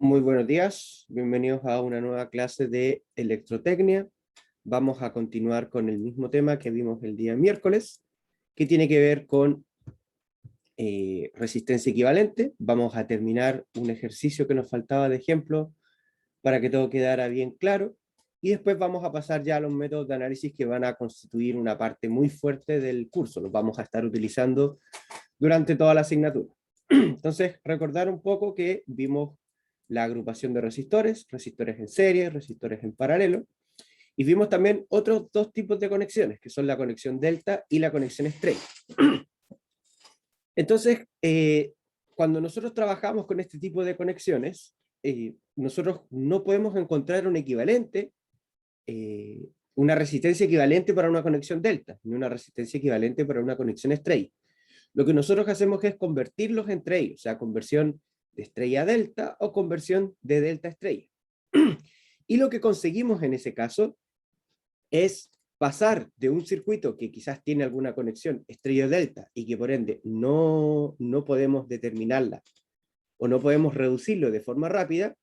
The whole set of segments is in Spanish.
Muy buenos días, bienvenidos a una nueva clase de electrotecnia. Vamos a continuar con el mismo tema que vimos el día miércoles, que tiene que ver con resistencia equivalente. Vamos a terminar un ejercicio que nos faltaba de ejemplo para que todo quedara bien claro, y después vamos a pasar ya a los métodos de análisis que van a constituir una parte muy fuerte del curso. Los vamos a estar utilizando durante toda la asignatura. Entonces, recordar un poco que vimos la agrupación de resistores, resistores en serie, resistores en paralelo, y vimos también otros dos tipos de conexiones, que son la conexión delta y la conexión estrella. Entonces, cuando nosotros trabajamos con este tipo de conexiones, nosotros no podemos encontrar un equivalente, una resistencia equivalente para una conexión delta, ni una resistencia equivalente para una conexión estrella. Lo que nosotros hacemos es convertirlos entre ellos, o sea, conversión de estrella a delta o conversión de delta a estrella. Y lo que conseguimos en ese caso es pasar de un circuito que quizás tiene alguna conexión estrella-delta y que por ende no podemos determinarla o no podemos reducirlo de forma rápida,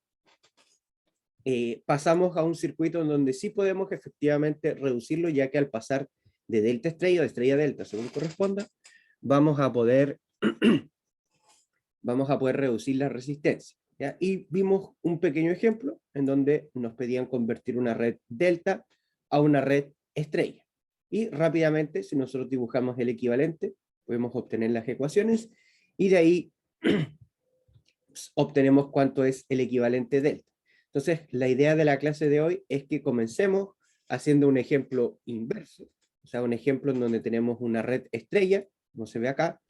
pasamos a un circuito en donde sí podemos efectivamente reducirlo, ya que al pasar de delta a estrella, de estrella a delta, según corresponda, vamos a poder reducir la resistencia, ¿ya? Y vimos un pequeño ejemplo en donde nos pedían convertir una red delta a una red estrella. Y rápidamente, si nosotros dibujamos el equivalente, podemos obtener las ecuaciones y de ahí obtenemos cuánto es el equivalente delta. Entonces, la idea de la clase de hoy es que comencemos haciendo un ejemplo inverso, o sea, un ejemplo en donde tenemos una red estrella, como se ve acá,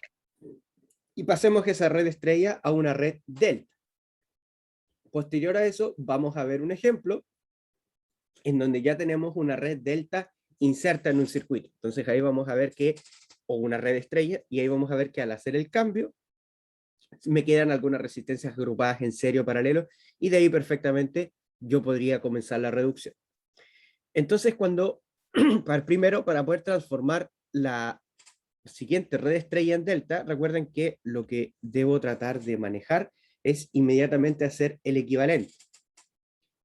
y pasemos esa red estrella a una red delta. Posterior a eso, vamos a ver un ejemplo en donde ya tenemos una red delta inserta en un circuito. Entonces ahí vamos a ver que, o una red estrella, y ahí vamos a ver que al hacer el cambio, me quedan algunas resistencias agrupadas en serie o paralelo, y de ahí perfectamente yo podría comenzar la reducción. Entonces primero, para poder transformar la siguiente red estrella en delta, recuerden que lo que debo tratar de manejar es inmediatamente hacer el equivalente.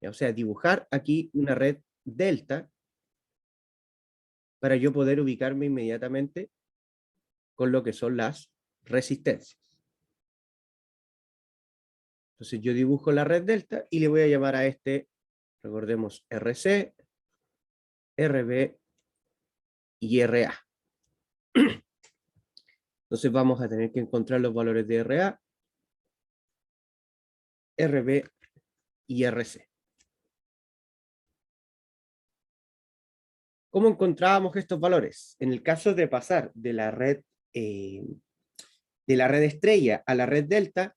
O sea, dibujar aquí una red delta para yo poder ubicarme inmediatamente con lo que son las resistencias. Entonces yo dibujo la red delta y le voy a llamar a este, recordemos, RC, RB y RA. Entonces vamos a tener que encontrar los valores de RA, RB y RC. ¿Cómo encontrábamos estos valores? En el caso de pasar de la red estrella a la red delta,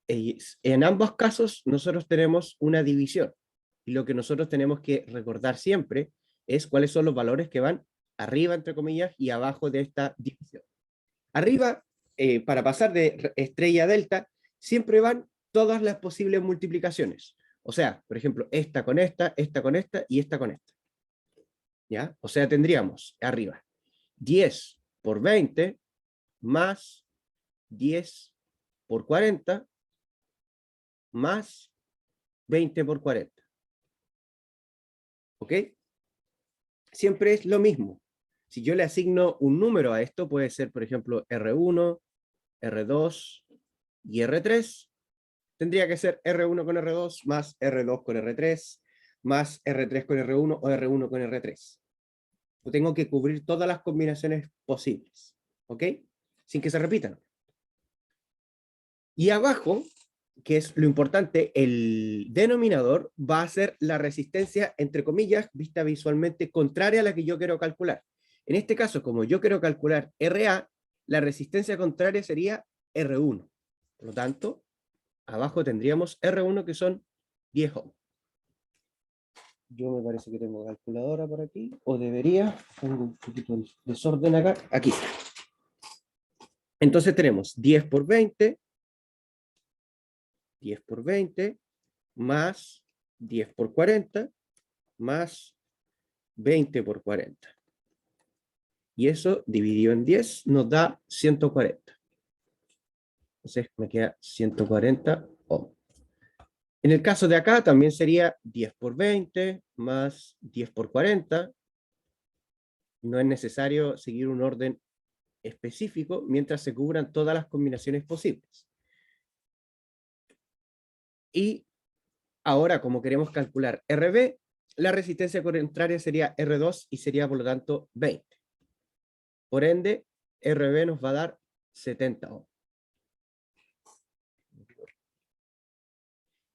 en ambos casos nosotros tenemos una división. Y lo que nosotros tenemos que recordar siempre es cuáles son los valores que van arriba, entre comillas, y abajo de esta división. Arriba, para pasar de estrella a delta, siempre van todas las posibles multiplicaciones. O sea, por ejemplo, esta con esta y esta con esta. ¿Ya? O sea, tendríamos arriba 10 por 20 más 10 por 40 más 20 por 40. ¿Ok? Siempre es lo mismo. Si yo le asigno un número a esto, puede ser, por ejemplo, R1, R2 y R3. Tendría que ser R1 con R2 más R2 con R3 más R3 con R1 o R1 con R3. Yo tengo que cubrir todas las combinaciones posibles. ¿Ok? Sin que se repitan. Y abajo, que es lo importante, el denominador va a ser la resistencia, entre comillas, vista visualmente, contraria a la que yo quiero calcular. En este caso, como yo quiero calcular RA, la resistencia contraria sería R1. Por lo tanto, abajo tendríamos R1, que son 10 ohms. Yo me parece que tengo calculadora por aquí, o debería, tengo un poquito de desorden acá, aquí. Entonces tenemos 10 por 20, 10 por 20, más 10 por 40, más 20 por 40. Y eso dividido en 10 nos da 140. Entonces me queda 140 ohms. En el caso de acá también sería 10 por 20 más 10 por 40. No es necesario seguir un orden específico mientras se cubran todas las combinaciones posibles. Y ahora, como queremos calcular RB, la resistencia contraria sería R2 y sería por lo tanto 20. Por ende, RB nos va a dar 70 ohms.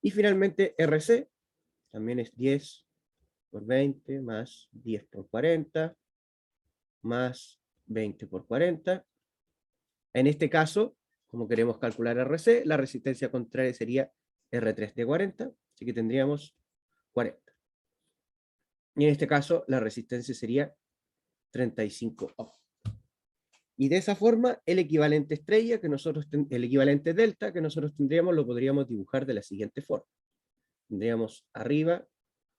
Y finalmente RC también es 10 por 20 más 10 por 40 más 20 por 40. En este caso, como queremos calcular RC, la resistencia contraria sería R3 de 40, así que tendríamos 40. Y en este caso, la resistencia sería 35 ohms. Y de esa forma, el equivalente estrella, el equivalente delta que nosotros tendríamos, lo podríamos dibujar de la siguiente forma. Tendríamos arriba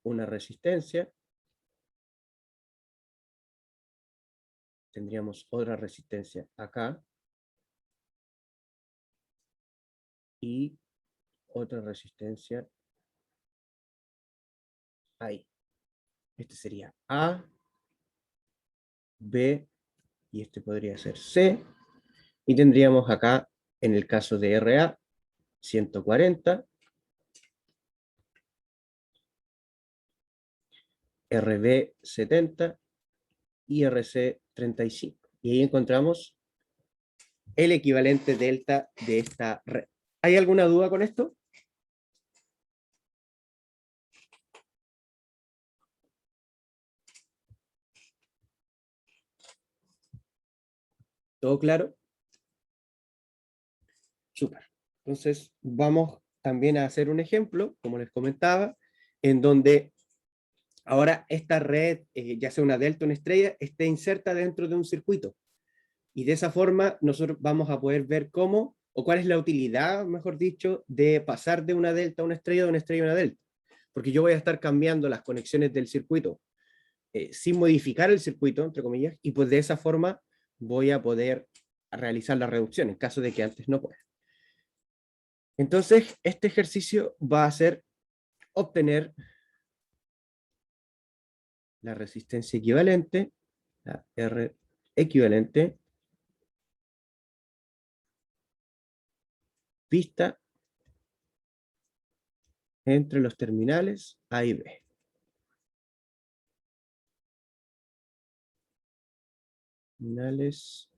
una resistencia, tendríamos otra resistencia acá, y otra resistencia ahí. Este sería A, B, y este podría ser C, y tendríamos acá, en el caso de RA, 140, RB 70 y RC 35. Y ahí encontramos el equivalente delta de esta red. ¿Hay alguna duda con esto? ¿Todo claro? Súper. Entonces vamos también a hacer un ejemplo, como les comentaba, en donde ahora esta red, ya sea una delta o una estrella, esté inserta dentro de un circuito. Y de esa forma nosotros vamos a poder ver cómo, o cuál es la utilidad, mejor dicho, de pasar de una delta a una estrella, de una estrella a una delta. Porque yo voy a estar cambiando las conexiones del circuito sin modificar el circuito, entre comillas, y pues de esa forma voy a poder realizar la reducción en caso de que antes no pueda. Entonces, este ejercicio va a ser obtener la resistencia equivalente, la R equivalente, vista entre los terminales A y B. Terminales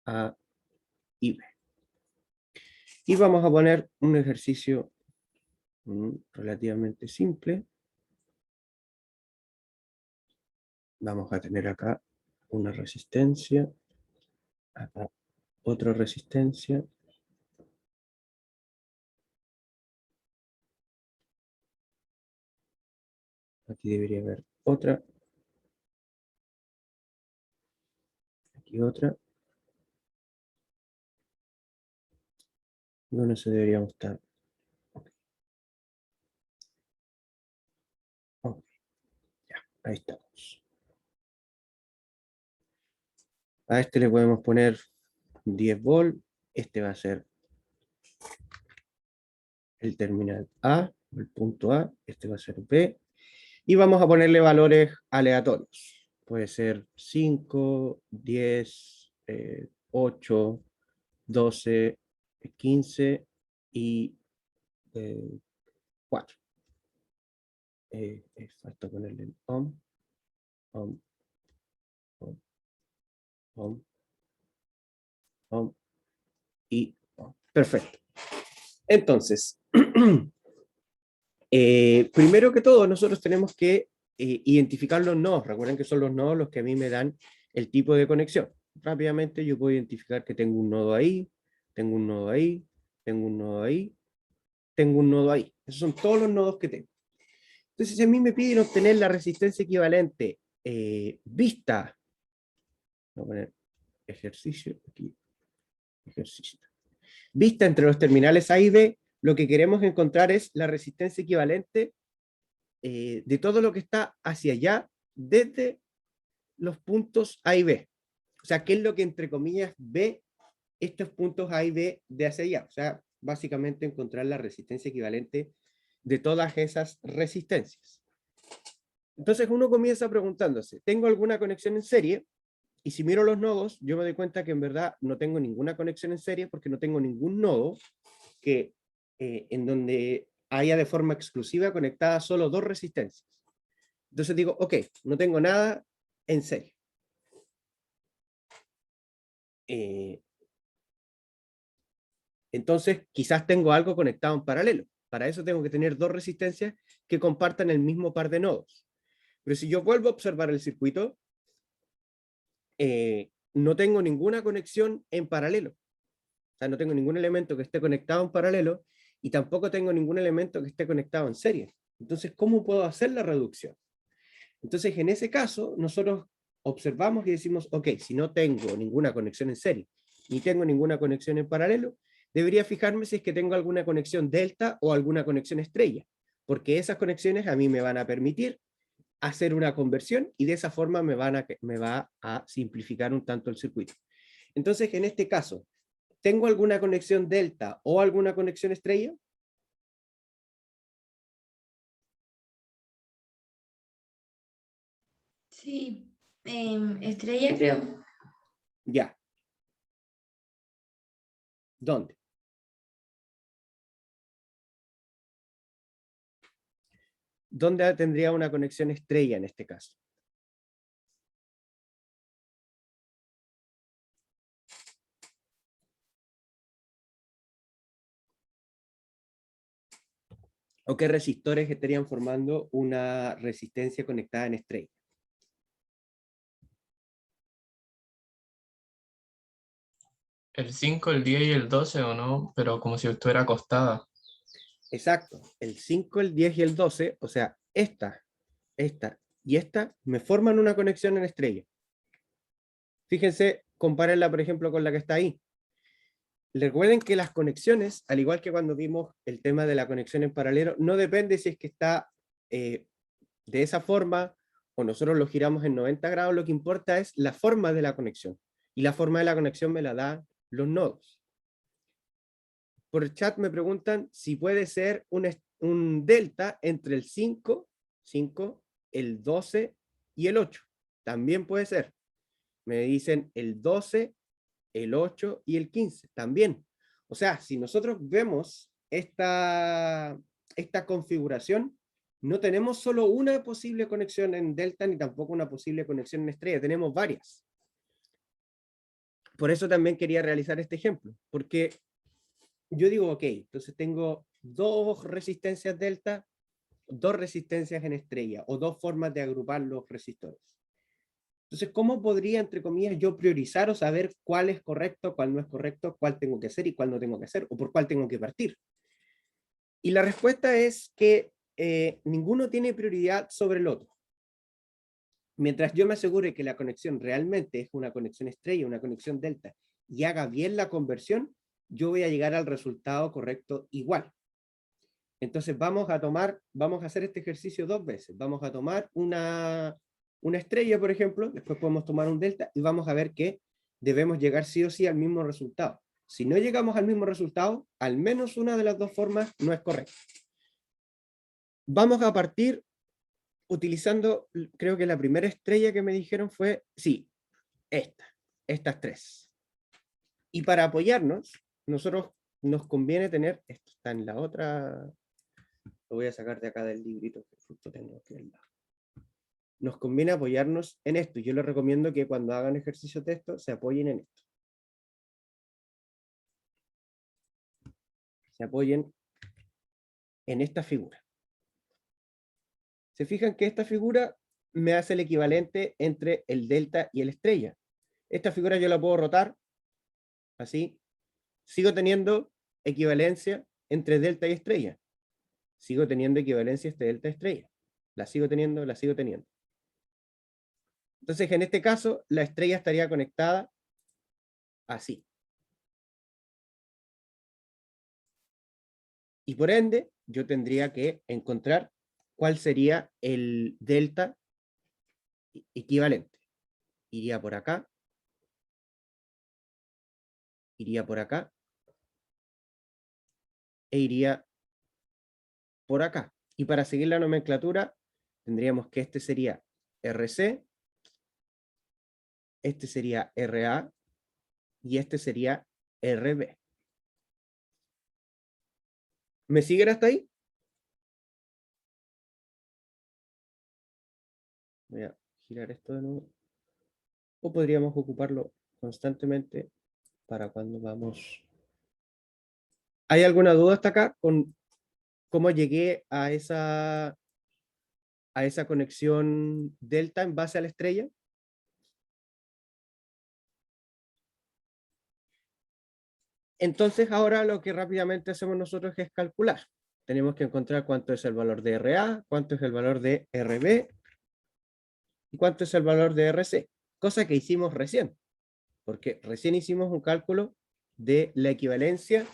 A y B. Y vamos a poner un ejercicio relativamente simple. Vamos a tener acá una resistencia, acá otra resistencia, aquí debería haber otra, aquí otra, no se debería estar. Okay. Ya, ahí estamos. A este le podemos poner 10 volt, este va a ser el terminal A, el punto A, este va a ser B, y vamos a ponerle valores aleatorios. Puede ser 5, 10, 8, 12, 15 y 4. Falta ponerle el ohm, ohm, ohm, ohm, ohm y ohm. Perfecto. Entonces, primero que todo, nosotros tenemos que identificar los nodos. Recuerden que son los nodos los que a mí me dan el tipo de conexión. Rápidamente yo puedo identificar que tengo un nodo ahí, tengo un nodo ahí, tengo un nodo ahí, tengo un nodo ahí. Esos son todos los nodos que tengo. Entonces, si a mí me piden obtener la resistencia equivalente vista, voy a poner ejercicio aquí, ejercicio. Vista entre los terminales A y B, lo que queremos encontrar es la resistencia equivalente de todo lo que está hacia allá desde los puntos A y B. O sea, ¿qué es lo que entre comillas ve estos puntos A y B de hacia allá? O sea, básicamente encontrar la resistencia equivalente de todas esas resistencias. Entonces uno comienza preguntándose, ¿tengo alguna conexión en serie? Y si miro los nodos, yo me doy cuenta que en verdad no tengo ninguna conexión en serie porque no tengo ningún nodo que, en donde haya de forma exclusiva conectada solo dos resistencias. Entonces digo, ok, no tengo nada en serie. Entonces quizás tengo algo conectado en paralelo. Para eso tengo que tener dos resistencias que compartan el mismo par de nodos. Pero si yo vuelvo a observar el circuito, no tengo ninguna conexión en paralelo. O sea, no tengo ningún elemento que esté conectado en paralelo y tampoco tengo ningún elemento que esté conectado en serie. Entonces, ¿cómo puedo hacer la reducción? Entonces, en ese caso, nosotros observamos y decimos, ok, si no tengo ninguna conexión en serie, ni tengo ninguna conexión en paralelo, debería fijarme si es que tengo alguna conexión delta o alguna conexión estrella, porque esas conexiones a mí me van a permitir hacer una conversión y de esa forma me va a simplificar un tanto el circuito. Entonces, en este caso, ¿tengo alguna conexión delta o alguna conexión estrella? Sí, estrella creo. Ya. ¿Dónde? ¿Dónde tendría una conexión estrella en este caso? ¿O qué resistores estarían formando una resistencia conectada en estrella? El 5, el 10 y el 12 o no, pero como si estuviera acostada. Exacto. El 5, el 10 y el 12, o sea, esta y esta, me forman una conexión en estrella. Fíjense, compárenla, por ejemplo, con la que está ahí. Recuerden que las conexiones, al igual que cuando vimos el tema de la conexión en paralelo, no depende si es que está de esa forma o nosotros lo giramos en 90 grados, lo que importa es la forma de la conexión. Y la forma de la conexión me la da los nodos. Por el chat me preguntan si puede ser un delta entre el 5, el 12 y el 8. También puede ser. Me dicen el 12, el 8 y el 15. También. O sea, si nosotros vemos esta configuración, no tenemos solo una posible conexión en delta ni tampoco una posible conexión en estrella, tenemos varias. Por eso también quería realizar este ejemplo, porque yo digo, ok, entonces tengo dos resistencias delta, dos resistencias en estrella, o dos formas de agrupar los resistores. Entonces, ¿cómo podría, entre comillas, yo priorizar o saber cuál es correcto, cuál no es correcto, cuál tengo que hacer y cuál no tengo que hacer, o por cuál tengo que partir? Y la respuesta es que ninguno tiene prioridad sobre el otro. Mientras yo me asegure que la conexión realmente es una conexión estrella, una conexión delta, y haga bien la conversión, yo voy a llegar al resultado correcto igual. Entonces vamos a hacer este ejercicio dos veces. Vamos a tomar una estrella, por ejemplo, después podemos tomar un delta y vamos a ver que debemos llegar sí o sí al mismo resultado. Si no llegamos al mismo resultado, al menos una de las dos formas no es correcta. Vamos a partir utilizando, creo que la primera estrella que me dijeron fue, sí, estas tres. Y para apoyarnos, nosotros nos conviene tener, esto está en la otra, lo voy a sacar de acá del librito que justo tengo aquí al lado. Nos conviene apoyarnos en esto. Yo les recomiendo que cuando hagan ejercicios de esto, se apoyen en esto. Se apoyen en esta figura. Se fijan que esta figura me hace el equivalente entre el delta y el estrella. Esta figura yo la puedo rotar, así. Sigo teniendo equivalencia entre delta y estrella. Sigo teniendo equivalencia entre delta y estrella. La sigo teniendo, la sigo teniendo. Entonces, en este caso, la estrella estaría conectada así. Y por ende, yo tendría que encontrar cuál sería el delta equivalente. Iría por acá, iría por acá, e iría por acá. Y para seguir la nomenclatura, tendríamos que este sería RC, este sería RA y este sería RB. ¿Me siguen hasta ahí? Voy a girar esto de nuevo. O podríamos ocuparlo constantemente para cuando vamos. ¿Hay alguna duda hasta acá con cómo llegué a esa conexión delta en base a la estrella? Entonces ahora lo que rápidamente hacemos nosotros es calcular. Tenemos que encontrar cuánto es el valor de RA, cuánto es el valor de RB y cuánto es el valor de RC, cosa que hicimos recién, porque recién hicimos un cálculo de la equivalencia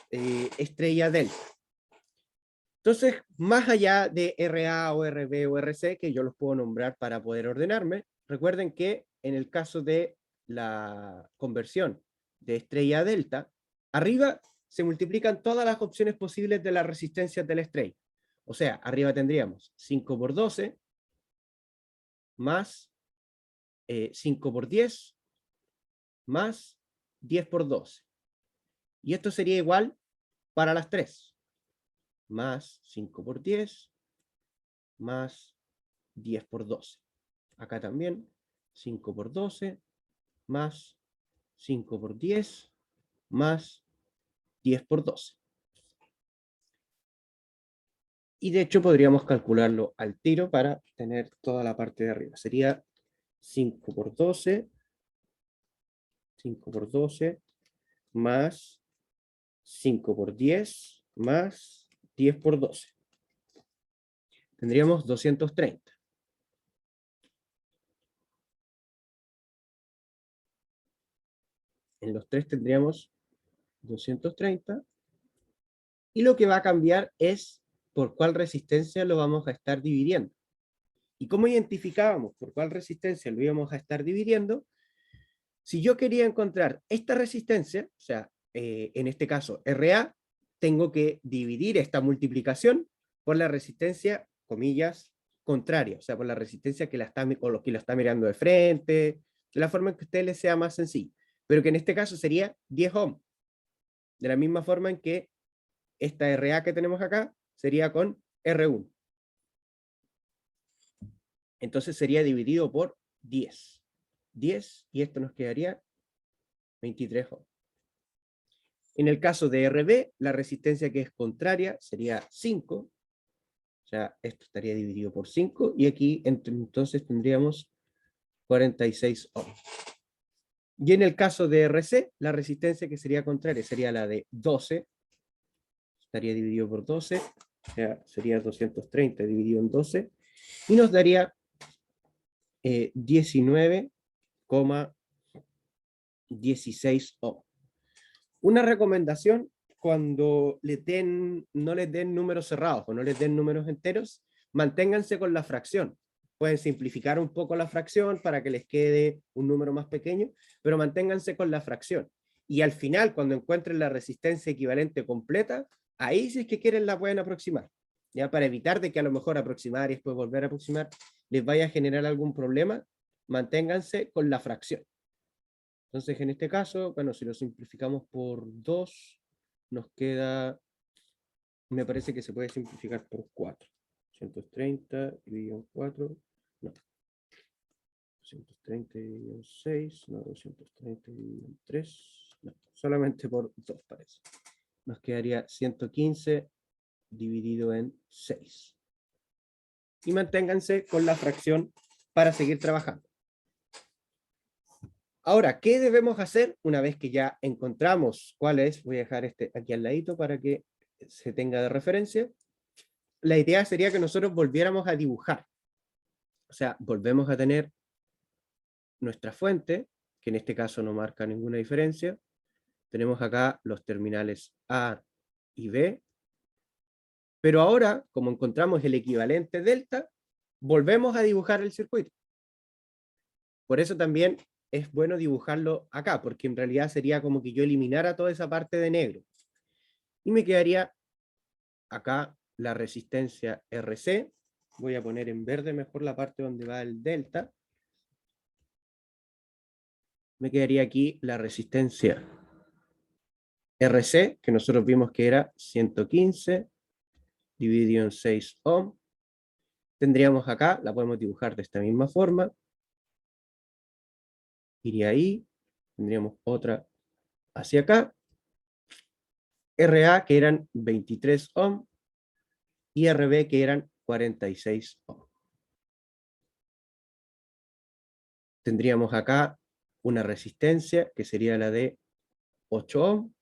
estrella delta. Entonces, más allá de RA o RB o RC, que yo los puedo nombrar para poder ordenarme, recuerden que en el caso de la conversión de estrella a delta, arriba se multiplican todas las opciones posibles de las resistencias de la estrella. O sea, arriba tendríamos 5 por 12 más 5 por 10 más 10 por 12. Y esto sería igual para las 3. Más 5 por 10 más 10 por 12. Acá también 5 por 12 más 5 por 10 más 10 por 12. Y de hecho podríamos calcularlo al tiro para tener toda la parte de arriba. Sería 5 por 12, 5 por 12 más 5 por 10 más 10 por 12. Tendríamos 230. En los tres tendríamos 230. Y lo que va a cambiar es por cuál resistencia lo vamos a estar dividiendo. ¿Y cómo identificábamos por cuál resistencia lo íbamos a estar dividiendo? Si yo quería encontrar esta resistencia, o sea, en este caso RA, tengo que dividir esta multiplicación por la resistencia, comillas, contraria, o sea, por la resistencia que la está, o lo que lo está mirando de frente, de la forma en que a usted les sea más sencillo, pero que en este caso sería 10 ohm, de la misma forma en que esta RA que tenemos acá sería con R1. Entonces sería dividido por 10. 10 y esto nos quedaría 23 ohm. En el caso de RB, la resistencia que es contraria sería 5. O sea, esto estaría dividido por 5 y aquí entonces tendríamos 46 ohm. Y en el caso de RC, la resistencia que sería contraria sería la de 12. Estaría dividido por 12. O sea, sería 230 dividido en 12. Y nos daría 19,16 ohm. Una recomendación cuando no les den números cerrados o no les den números enteros, manténganse con la fracción. Pueden simplificar un poco la fracción para que les quede un número más pequeño, pero manténganse con la fracción. Y al final, cuando encuentren la resistencia equivalente completa, ahí si es que quieren la pueden aproximar. Ya para evitar de que a lo mejor aproximar y después volver a aproximar les vaya a generar algún problema, manténganse con la fracción. Entonces, en este caso, bueno, si lo simplificamos por 2, nos queda, me parece que se puede simplificar por 4. 230 dividido en 4, no. 230 dividido en 6, no, 230 dividido en 3, no, solamente por 2 parece. Nos quedaría 115 dividido en 6. Y manténganse con la fracción para seguir trabajando. Ahora, ¿qué debemos hacer una vez que ya encontramos cuál es? Voy a dejar este aquí al ladito para que se tenga de referencia. La idea sería que nosotros volviéramos a dibujar. O sea, volvemos a tener nuestra fuente, que en este caso no marca ninguna diferencia. Tenemos acá los terminales A y B. Pero ahora, como encontramos el equivalente delta, volvemos a dibujar el circuito. Por eso también es bueno dibujarlo acá, porque en realidad sería como que yo eliminara toda esa parte de negro. Y me quedaría acá la resistencia RC. Voy a poner en verde mejor la parte donde va el delta. Me quedaría aquí la resistencia RC, que nosotros vimos que era 115 dividido en 6 ohm. Tendríamos acá, la podemos dibujar de esta misma forma. Iría ahí, tendríamos otra hacia acá. RA que eran 23 ohm y RB que eran 46 ohm. Tendríamos acá una resistencia que sería la de 8 ohm.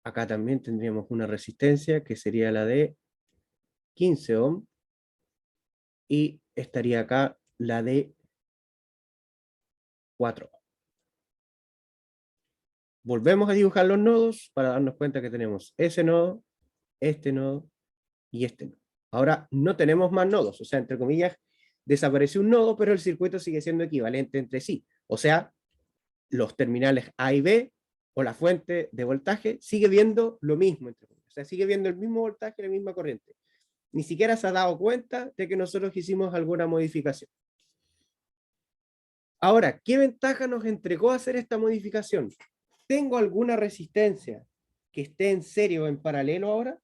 Acá también tendríamos una resistencia que sería la de 15 ohm. Y estaría acá la de 4 ohm. Volvemos a dibujar los nodos para darnos cuenta que tenemos ese nodo, este nodo y este nodo. Ahora no tenemos más nodos, o sea, entre comillas, desapareció un nodo, pero el circuito sigue siendo equivalente entre sí. O sea, los terminales A y B, o la fuente de voltaje, sigue viendo lo mismo, entre comillas. O sea, sigue viendo el mismo voltaje, la misma corriente. Ni siquiera se ha dado cuenta de que nosotros hicimos alguna modificación. Ahora, ¿qué ventaja nos entregó hacer esta modificación? ¿Tengo alguna resistencia que esté en serie o en paralelo ahora?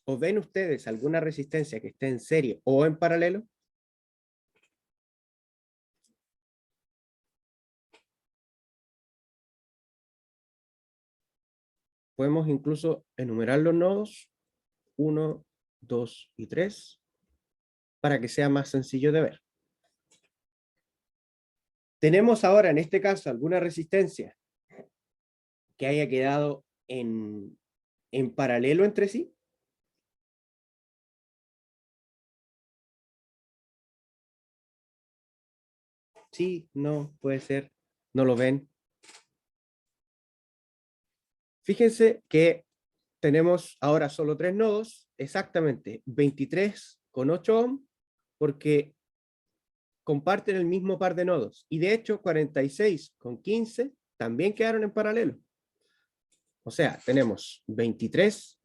¿O ven ustedes alguna resistencia que esté en serie o en paralelo? Podemos incluso enumerar los nodos 1, 2 y 3 para que sea más sencillo de ver. Tenemos ahora en este caso alguna resistencia que haya quedado en paralelo entre sí. Sí, no, puede ser, no lo ven. Fíjense que tenemos ahora solo 3 nodos, exactamente 23 con 8 ohm, porque comparten el mismo par de nodos. Y de hecho 46 con 15 también quedaron en paralelo. O sea, tenemos 23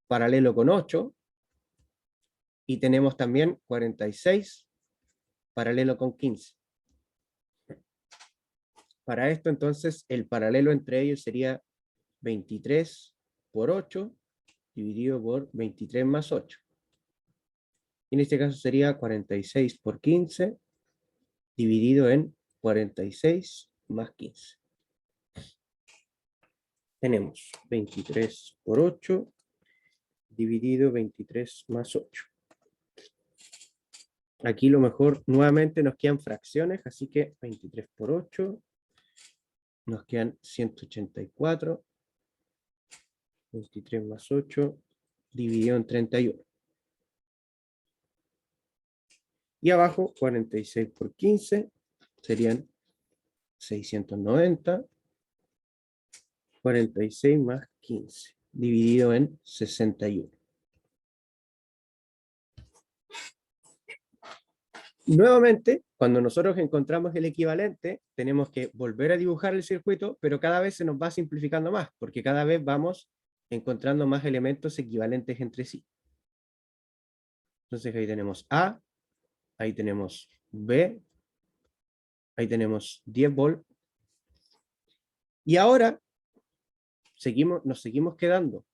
paralelo con 8 y tenemos también 46 paralelo con 15. Para esto entonces el paralelo entre ellos sería 23 por 8 dividido por 23 más 8. En este caso sería 46 por 15 dividido en 46 más 15. Tenemos 23 por 8 dividido 23 más 8. Aquí lo mejor, nuevamente nos quedan fracciones, así que 23 por 8, nos quedan 184, 23 más 8, dividido en 31. Y abajo, 46 por 15, serían 690, 46 más 15, dividido en 61. Nuevamente, cuando nosotros encontramos el equivalente, tenemos que volver a dibujar el circuito, pero cada vez se nos va simplificando más, porque cada vez vamos encontrando más elementos equivalentes entre sí. Entonces ahí tenemos A, ahí tenemos B, ahí tenemos 10 volt. Y ahora nos seguimos quedando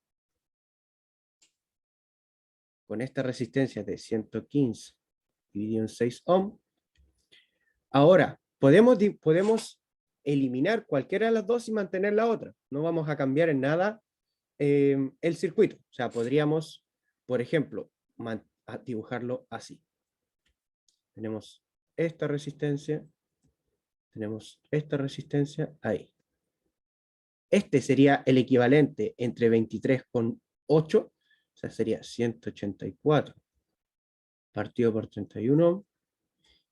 con esta resistencia de 115 dividido en 6 ohm. Ahora, podemos eliminar cualquiera de las dos y mantener la otra. No vamos a cambiar en nada el circuito. O sea, podríamos, por ejemplo, dibujarlo así. Tenemos esta resistencia, tenemos esta resistencia ahí. Este sería el equivalente entre 23 con 8, o sea, sería 184 partido por 31.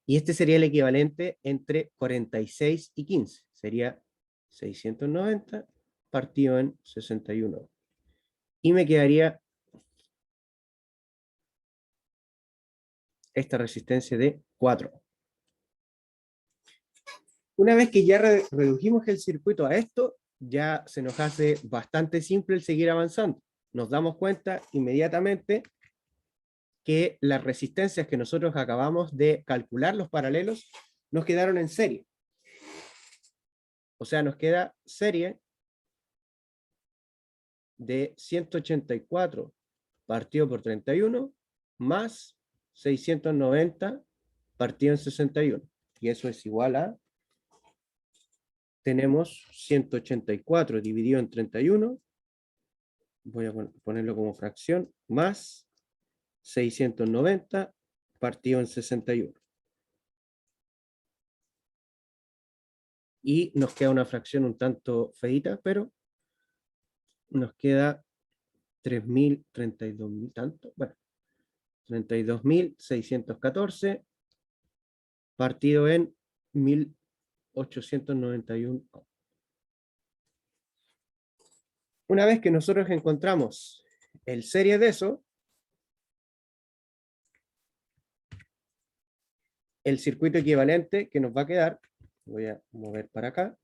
Y este sería el equivalente entre 46 y 15. Sería 690 partido en 61. Y me quedaría esta resistencia de 4 ohms. Una vez que ya redujimos el circuito a esto, ya se nos hace bastante simple el seguir avanzando. Nos damos cuenta inmediatamente que las resistencias que nosotros acabamos de calcular, los paralelos, nos quedaron en serie. O sea, nos queda serie de 184 partido por 31 más 690 partido en 61. Y eso es igual a, tenemos 184 dividido en 31, voy a ponerlo como fracción, más 690 partido en 61. Y nos queda una fracción un tanto feita, pero nos queda 3.000, 32.000 tanto, bueno, 32.614 partido en 1.891. Una vez que nosotros encontramos el serie de eso, el circuito equivalente que nos va a quedar, voy a mover para acá,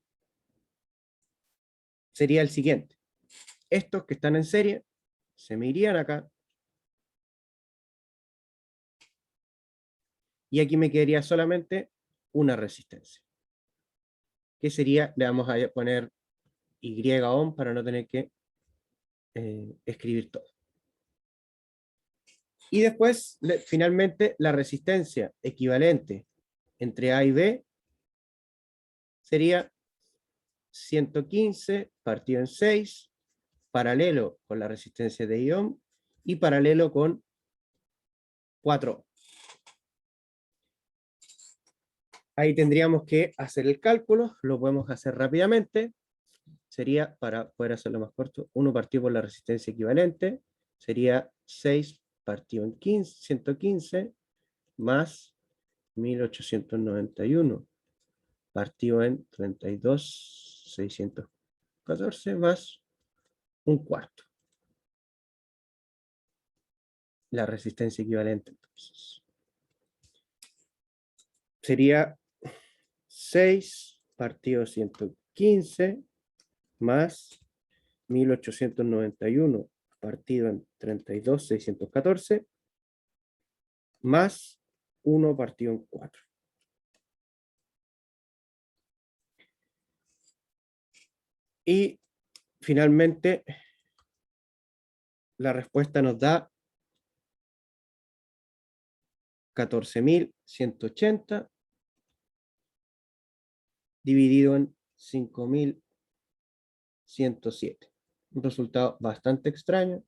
sería el siguiente. Estos que están en serie se me irían acá. Y aquí me quedaría solamente una resistencia. Que sería, le vamos a poner Y ohm para no tener que escribir todo. Y después, finalmente, la resistencia equivalente entre A y B sería 115 partido en 6, paralelo con la resistencia de ion y paralelo con 4. Ahí tendríamos que hacer el cálculo, lo podemos hacer rápidamente. Sería, para poder hacerlo más corto, 1 partido por la resistencia equivalente, sería 6 partido en 15, 115, más 1891, partido en 32.614, más un cuarto. La resistencia equivalente, entonces. Sería 6 partido 115, más 1891 partido en 32.614, más 1 partido en 4. Y finalmente, la respuesta nos da 14.180 dividido en 5.107. Un resultado bastante extraño.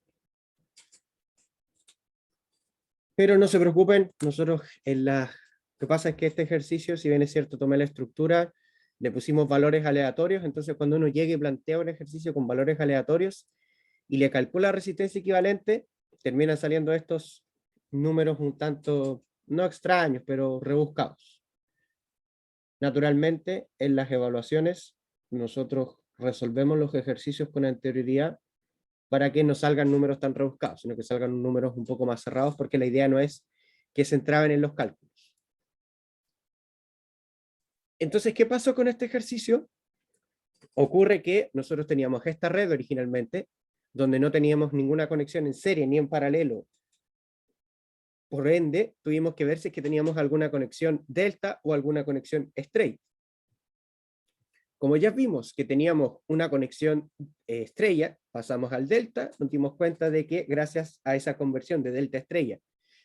Pero no se preocupen, nosotros lo que pasa es que este ejercicio, si bien es cierto, tomé la estructura, le pusimos valores aleatorios, entonces cuando uno llegue y plantea un ejercicio con valores aleatorios y le calcula resistencia equivalente, terminan saliendo estos números un tanto, no extraños, pero rebuscados. Naturalmente, en las evaluaciones, nosotros resolvemos los ejercicios con anterioridad para que no salgan números tan rebuscados, sino que salgan números un poco más cerrados, porque la idea no es que se entraben en los cálculos. Entonces, ¿qué pasó con este ejercicio? Ocurre que nosotros teníamos esta red originalmente, donde no teníamos ninguna conexión en serie ni en paralelo. Por ende, tuvimos que ver si es que teníamos alguna conexión delta o alguna conexión estrella. Como ya vimos que teníamos una conexión estrella, pasamos al delta, nos dimos cuenta de que gracias a esa conversión de delta a estrella,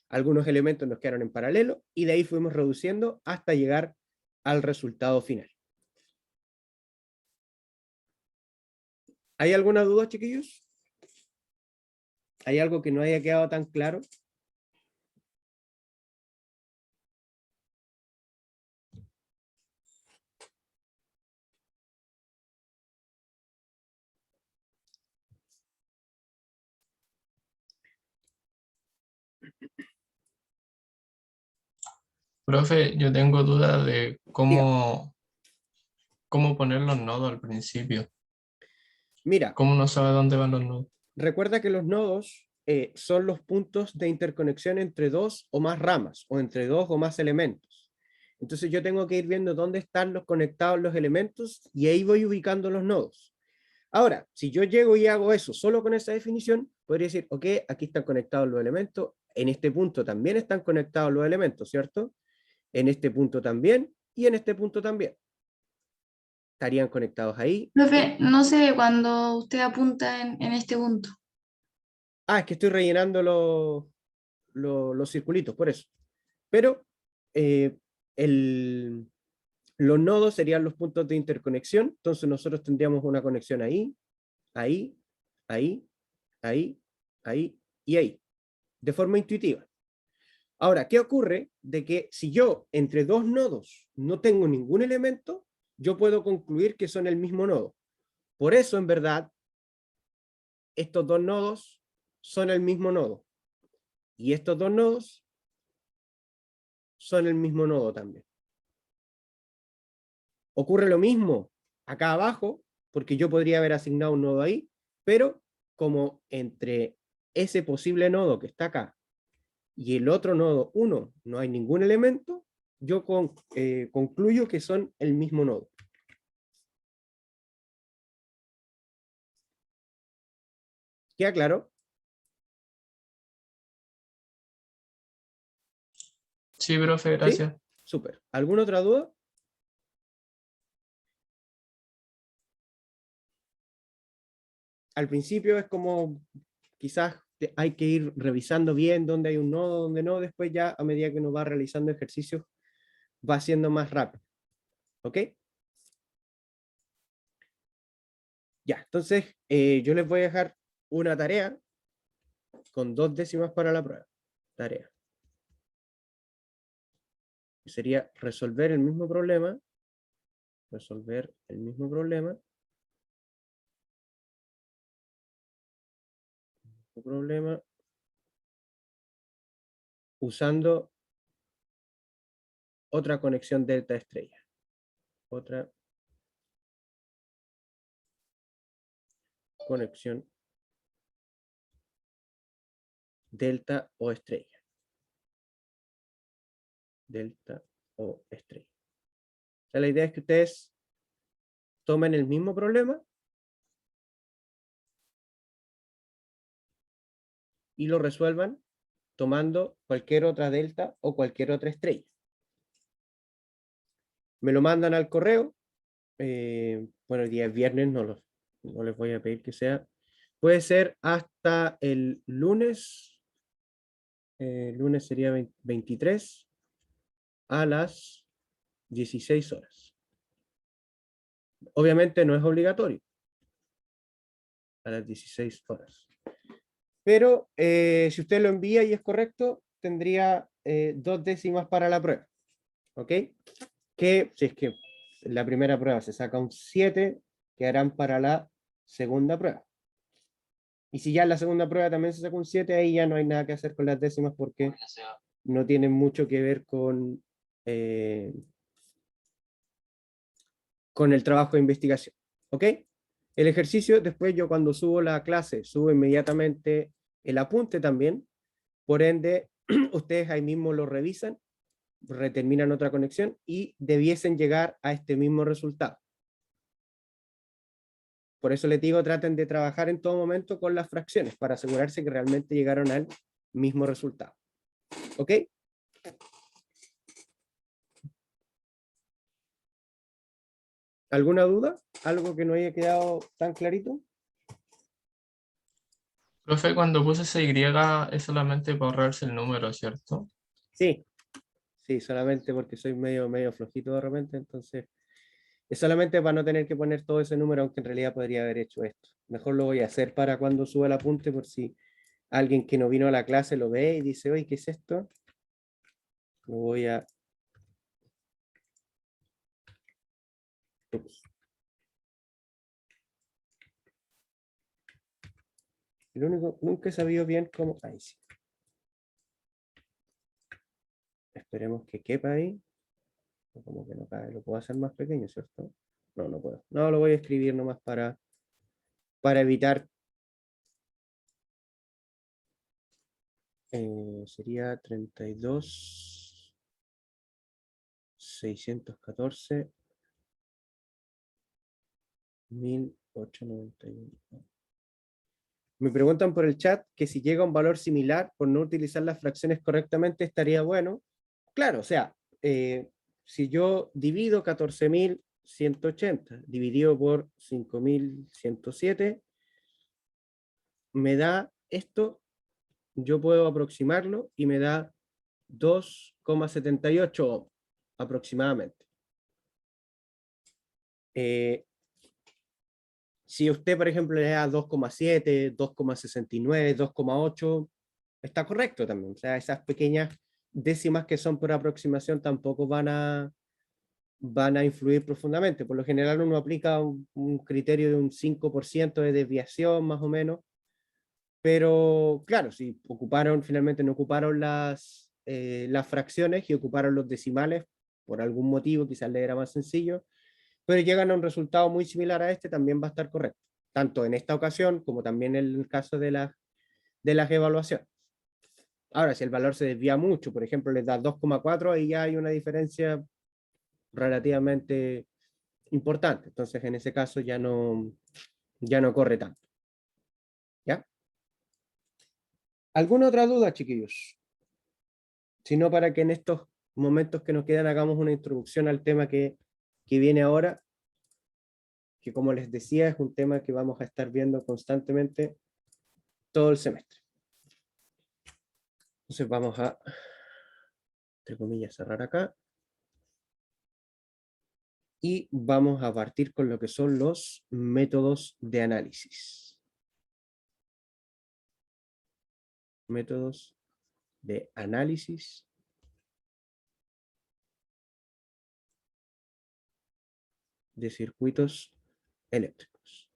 algunos elementos nos quedaron en paralelo y de ahí fuimos reduciendo hasta llegar al resultado final. ¿Hay alguna duda, chiquillos? ¿Hay algo que no haya quedado tan claro? Profe, yo tengo duda de Diga. cómo poner los nodos al principio. Mira, ¿Cómo no sabe dónde van los nodos? recuerda que los nodos son los puntos de interconexión entre dos o más ramas, o entre dos o más elementos. Entonces yo tengo que ir viendo dónde están los conectados los elementos, y ahí voy ubicando los nodos. Ahora, si yo llego y hago eso solo con esa definición, podría decir, ok, aquí están conectados los elementos, en este punto también están conectados los elementos, ¿cierto? En este punto también, y en este punto también. Estarían conectados ahí. Profe, no se ve cuando usted apunta en este punto. Ah, es que estoy rellenando los circulitos, por eso. Pero eh, los nodos serían los puntos de interconexión, entonces nosotros tendríamos una conexión ahí, ahí, ahí, ahí, ahí y ahí, de forma intuitiva. Ahora, ¿qué ocurre? De que si yo entre dos nodos no tengo ningún elemento, yo puedo concluir que son el mismo nodo. Por eso, en verdad, estos dos nodos son el mismo nodo. Y estos dos nodos son el mismo nodo también. Ocurre lo mismo acá abajo, porque yo podría haber asignado un nodo ahí, pero como entre ese posible nodo que está acá y el otro nodo 1 no hay ningún elemento, yo concluyo que son el mismo nodo. ¿Queda claro? Sí, profe, ¿Sí? gracias. Súper. ¿Alguna otra duda? Al principio es como quizás hay que ir revisando bien dónde hay un nodo, dónde no, después ya a medida que uno va realizando ejercicios va siendo más rápido. ¿Ok? Ya, entonces yo les voy a dejar una tarea con 2 décimas para la prueba. Tarea. Sería resolver el mismo problema. Resolver el mismo problema. Usando otra conexión delta estrella. Otra conexión delta o estrella. Delta o estrella. O sea, la idea es que ustedes tomen el mismo problema y lo resuelvan tomando cualquier otra delta o cualquier otra estrella. Me lo mandan al correo. Bueno, el día es viernes, no les voy a pedir que sea. Puede ser hasta el lunes. Lunes sería 23 a las 16 horas. Obviamente no es obligatorio a las 16 horas. Pero si usted lo envía y es correcto, tendría 2 décimas para la prueba. ¿Ok? Que si es que la primera prueba se saca un 7, quedarán para la segunda prueba. Y si ya en la segunda prueba también se saca un 7, ahí ya no hay nada que hacer con las décimas porque no tienen mucho que ver con el trabajo de investigación. ¿Ok? El ejercicio, después yo cuando subo la clase, subo inmediatamente el apunte también. Por ende, ustedes ahí mismo lo revisan, determinan otra conexión y debiesen llegar a este mismo resultado. Por eso les digo, traten de trabajar en todo momento con las fracciones para asegurarse que realmente llegaron al mismo resultado. ¿Ok? ¿Alguna duda? ¿Algo que no haya quedado tan clarito? Profe, cuando puse esa Y es solamente para ahorrarse el número, ¿cierto? Sí, sí, solamente porque soy medio flojito de repente, entonces es solamente para no tener que poner todo ese número, aunque en realidad podría haber hecho esto. Mejor lo voy a hacer para cuando suba el apunte, por si alguien que no vino a la clase lo ve y dice, oye, ¿qué es esto? Lo voy a... Ups. El único, nunca he sabido bien cómo... Ahí sí. Esperemos que quepa ahí. Como que no cabe. Lo puedo hacer más pequeño, ¿cierto? No, no puedo. No, lo voy a escribir nomás para evitar sería 32, 614, 1891. Me preguntan por el chat que si llega a un valor similar por no utilizar las fracciones correctamente estaría bueno. Claro, o sea, si yo divido 14.180 dividido por 5.107, me da esto, yo puedo aproximarlo y me da 2,78 ohm aproximadamente. Si usted, por ejemplo, le da 2,7, 2,69, 2,8, está correcto también. O sea, esas pequeñas décimas que son por aproximación tampoco van a influir profundamente. Por lo general uno aplica un criterio de un 5% de desviación más o menos, pero claro, si finalmente no ocuparon las fracciones y ocuparon los decimales por algún motivo, quizás le era más sencillo, pero llegan a un resultado muy similar a este, también va a estar correcto, tanto en esta ocasión como también en el caso de las evaluaciones. Ahora, si el valor se desvía mucho, por ejemplo, les da 2,4, ahí ya hay una diferencia relativamente importante. Entonces, en ese caso ya no corre tanto. ¿Ya? ¿Alguna otra duda, chiquillos? Si no, para que en estos momentos que nos quedan hagamos una introducción al tema que viene ahora, que como les decía, es un tema que vamos a estar viendo constantemente todo el semestre. Entonces vamos a, entre comillas, cerrar acá. Y vamos a partir con lo que son los métodos de análisis. Métodos de análisis de circuitos eléctricos.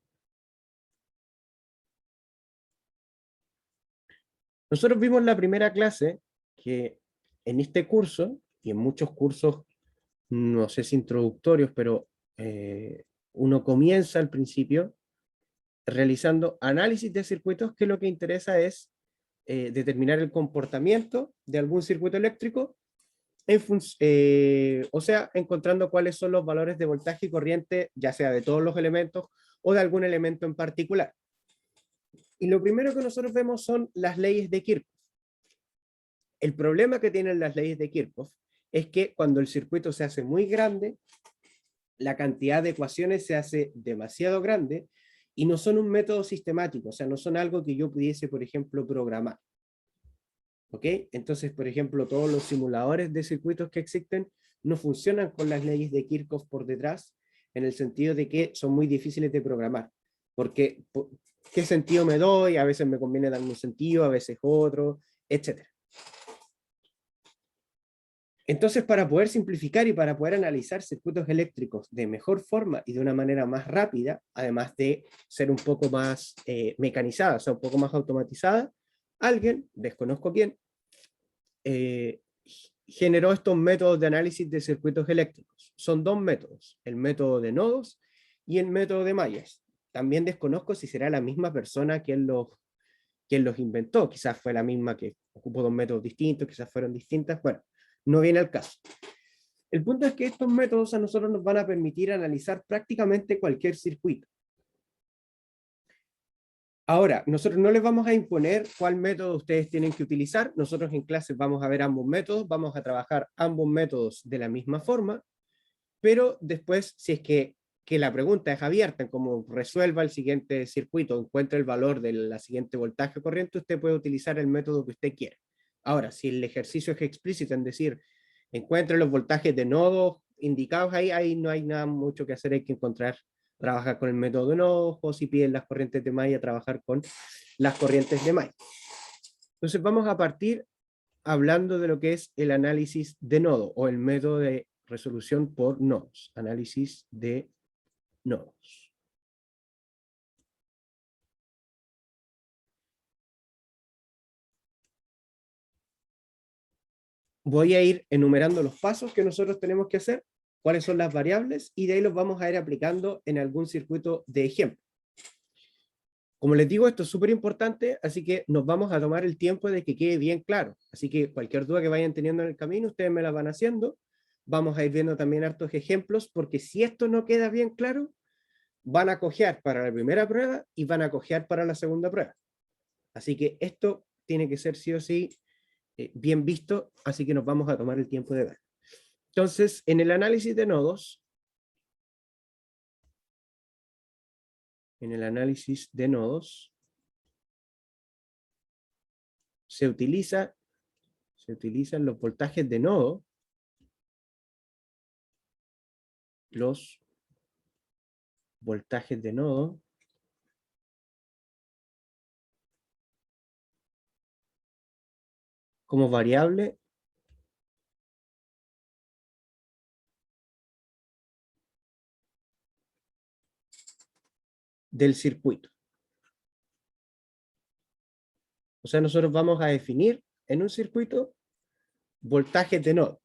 Nosotros vimos la primera clase que en este curso, y en muchos cursos, no sé si introductorios, pero uno comienza al principio realizando análisis de circuitos, que lo que interesa es determinar el comportamiento de algún circuito eléctrico, o sea, encontrando cuáles son los valores de voltaje y corriente, ya sea de todos los elementos o de algún elemento en particular. Y lo primero que nosotros vemos son las leyes de Kirchhoff. El problema que tienen las leyes de Kirchhoff es que cuando el circuito se hace muy grande, la cantidad de ecuaciones se hace demasiado grande y no son un método sistemático, o sea, no son algo que yo pudiese, por ejemplo, programar. ¿Ok? Entonces, por ejemplo, todos los simuladores de circuitos que existen no funcionan con las leyes de Kirchhoff por detrás, en el sentido de que son muy difíciles de programar. Porque, ¿qué sentido me doy? A veces me conviene dar un sentido, a veces otro, etc. Entonces, para poder simplificar y para poder analizar circuitos eléctricos de mejor forma y de una manera más rápida, además de ser un poco más mecanizada, o sea, un poco más automatizada, alguien, desconozco quién, generó estos métodos de análisis de circuitos eléctricos. Son dos métodos, el método de nodos y el método de mallas. También desconozco si será la misma persona quien los inventó, quizás fue la misma que ocupó dos métodos distintos, quizás fueron distintas, bueno, no viene al caso. El punto es que estos métodos a nosotros nos van a permitir analizar prácticamente cualquier circuito. Ahora, nosotros no les vamos a imponer cuál método ustedes tienen que utilizar. Nosotros en clases vamos a ver ambos métodos, vamos a trabajar ambos métodos de la misma forma, pero después, si es que la pregunta es abierta, como resuelva el siguiente circuito, encuentre el valor de la siguiente voltaje corriente, usted puede utilizar el método que usted quiera. Ahora, si el ejercicio es explícito en decir, encuentre los voltajes de nodos indicados ahí no hay nada mucho que hacer, hay que trabajar con el método de nodos, o si piden las corrientes de malla, trabajar con las corrientes de malla. Entonces vamos a partir hablando de lo que es el análisis de nodo, o el método de resolución por nodos, análisis de nodos. Voy a ir enumerando los pasos que nosotros tenemos que hacer, cuáles son las variables, y de ahí los vamos a ir aplicando en algún circuito de ejemplo. Como les digo, esto es súper importante, así que nos vamos a tomar el tiempo de que quede bien claro. Así que cualquier duda que vayan teniendo en el camino, ustedes me la van haciendo. Vamos a ir viendo también hartos ejemplos, porque si esto no queda bien claro, van a cojear para la primera prueba y van a cojear para la segunda prueba. Así que esto tiene que ser sí o sí bien visto, así que nos vamos a tomar el tiempo de ver. Entonces, en el análisis de nodos, se utilizan los voltajes de nodo, como variable del circuito. O sea, nosotros vamos a definir en un circuito voltajes de nodo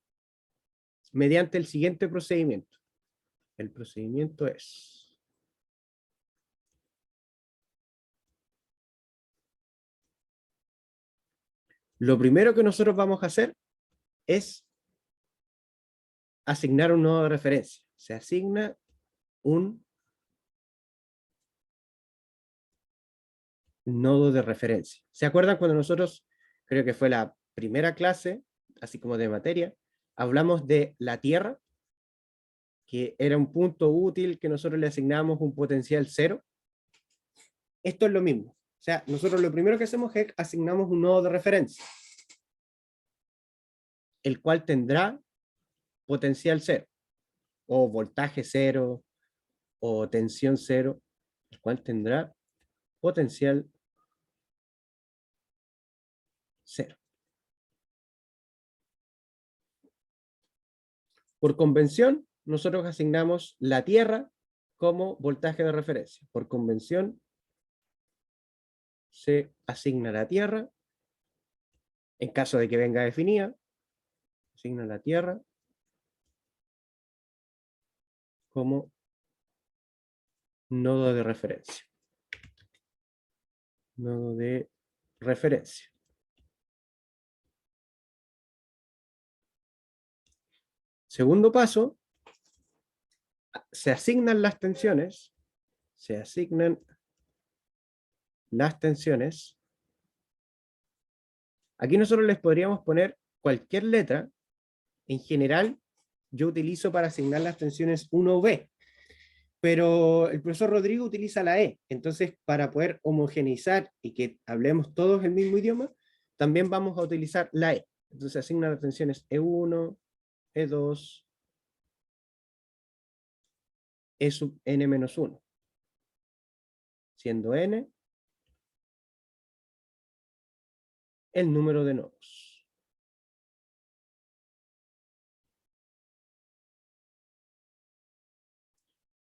mediante el siguiente procedimiento. El procedimiento es: lo primero que nosotros vamos a hacer es asignar un nodo de referencia. Se asigna un nodo de referencia. ¿Se acuerdan cuando nosotros, creo que fue la primera clase, así como de materia, hablamos de la Tierra, que era un punto útil que nosotros le asignamos un potencial 0? Esto es lo mismo. O sea, nosotros lo primero que hacemos es asignamos un nodo de referencia, el cual tendrá potencial 0, o voltaje 0, o tensión 0, el cual tendrá potencial 0. Por convención, nosotros asignamos la Tierra como voltaje de referencia. Por convención, se asigna la Tierra, en caso de que venga definida, asigna la Tierra como nodo de referencia. Nodo de referencia. Segundo paso, se asignan las tensiones. Aquí nosotros les podríamos poner cualquier letra. En general, yo utilizo para asignar las tensiones 1B, pero el profesor Rodrigo utiliza la E. Entonces, para poder homogeneizar y que hablemos todos el mismo idioma, también vamos a utilizar la E. Entonces, asigna las tensiones E1, E2, E sub n-1, siendo n el número de nodos.